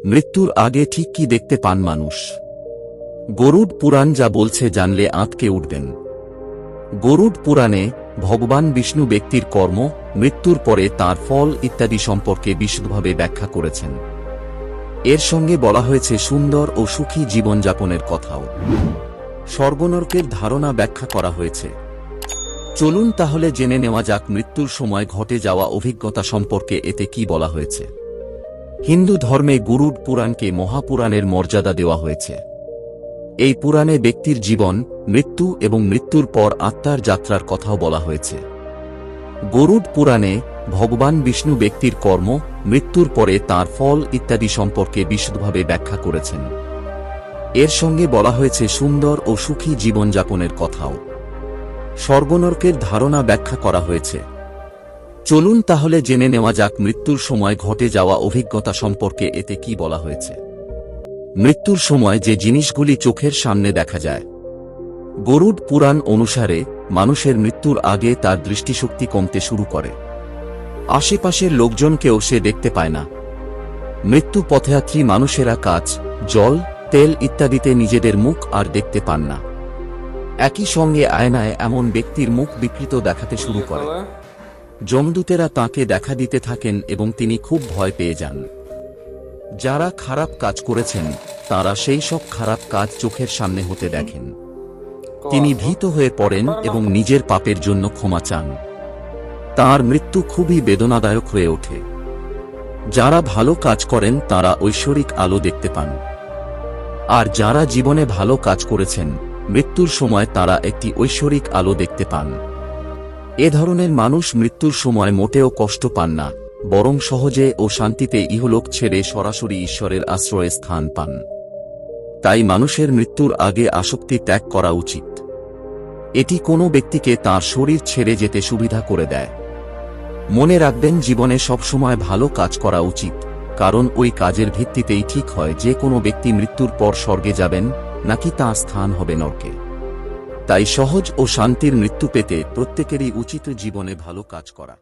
মৃত্যুর আগে ঠিক কি দেখতে পান মানুষ? গরুড পুরাণ যা বলছে জানলে আঁতকে উঠবেন। গরুড পুরাণে ভগবান বিষ্ণু ব্যক্তির কর্ম, মৃত্যুর পরে তার ফল ইত্যাদি সম্পর্কে বিশদভাবে ব্যাখ্যা করেছেন। এর সঙ্গে বলা হয়েছে সুন্দর ও সুখী জীবনযাপনের কথাও। স্বর্গনরকের ধারণা ব্যাখ্যা করা হয়েছে। চলুন তাহলে জেনে নেওয়া যাক মৃত্যুর সময় ঘটে যাওয়া অভিজ্ঞতা সম্পর্কে এতে কি বলা হয়েছে। হিন্দু ধর্মে গরুড পুরাণকে মহাপুরাণের মর্যাদা দেওয়া হয়েছে। এই পুরাণে ব্যক্তির জীবন, মৃত্যু এবং মৃত্যুর পর আত্মার যাত্রার কথাও বলা হয়েছে। গরুড পুরাণে ভগবান বিষ্ণু ব্যক্তির কর্ম, মৃত্যুর পরে তার ফল ইত্যাদি সম্পর্কে বিশদভাবে ব্যাখ্যা করেছেন। এর সঙ্গে বলা হয়েছে সুন্দর ও সুখী জীবনযাপনের কথাও। স্বর্গনরকের ধারণা ব্যাখ্যা করা হয়েছে। চলুন তাহলে জেনে নেওয়া যাক মৃত্যুর সময় ঘটে যাওয়া অভিজ্ঞতা সম্পর্কে এতে কি বলা হয়েছে। মৃত্যুর সময় যে জিনিসগুলি চোখের সামনে দেখা যায়। গরুড পুরাণ অনুসারে মানুষের মৃত্যুর আগে তার দৃষ্টিশক্তি কমতে শুরু করে। আশেপাশের লোকজনকেও সে দেখতে পায় না। মৃত্যু পথযাত্রী মানুষেরা কাঁচ, জল, তেল ইত্যাদিতে নিজেদের মুখ আর দেখতে পান না। একই সঙ্গে আয়নায় এমন ব্যক্তির মুখ বিকৃত দেখাতে শুরু করে। যমদূতেরা তাঁকে দেখা দিতে থাকেন এবং তিনি খুব ভয় পেয়ে যান। যারা খারাপ কাজ করেছেন তারা সেই সব খারাপ কাজ চোখের সামনে হতে দেখেন। তিনি ভীত হয়ে পড়েন এবং নিজের পাপের জন্য ক্ষমা চান। তাঁর মৃত্যু খুবই বেদনাদায়ক হয়ে ওঠে। যারা ভালো কাজ করেন তারা ঐশ্বরিক আলো দেখতে পান। আর যারা জীবনে ভালো কাজ করেছেন, মৃত্যুর সময় তারা একটি ঐশ্বরিক আলো দেখতে পান। এ ধরনের মানুষ মৃত্যুর সময় মোটেও কষ্ট পান না, বরং সহজে ও শান্তিতে ইহলোক ছেড়ে সরাসরি ঈশ্বরের আশ্রয়ে স্থান পান। তাই মানুষের মৃত্যুর আগে আসক্তি ত্যাগ করা উচিত। এটি কোনো ব্যক্তিকে তার শরীর ছেড়ে যেতে সুবিধা করে দেয়। মনে রাখবেন, জীবনে সবসময় ভালো কাজ করা উচিত, কারণ ওই কাজের ভিত্তিতেই ঠিক হয় যে কোনো ব্যক্তি মৃত্যুর পর স্বর্গে যাবেন নাকি তাঁর স্থান হবে নরকে। তাই সহজ ও শান্তির মৃত্যু পেতে প্রত্যেকেরই উচিত জীবনে ভালো কাজ করা।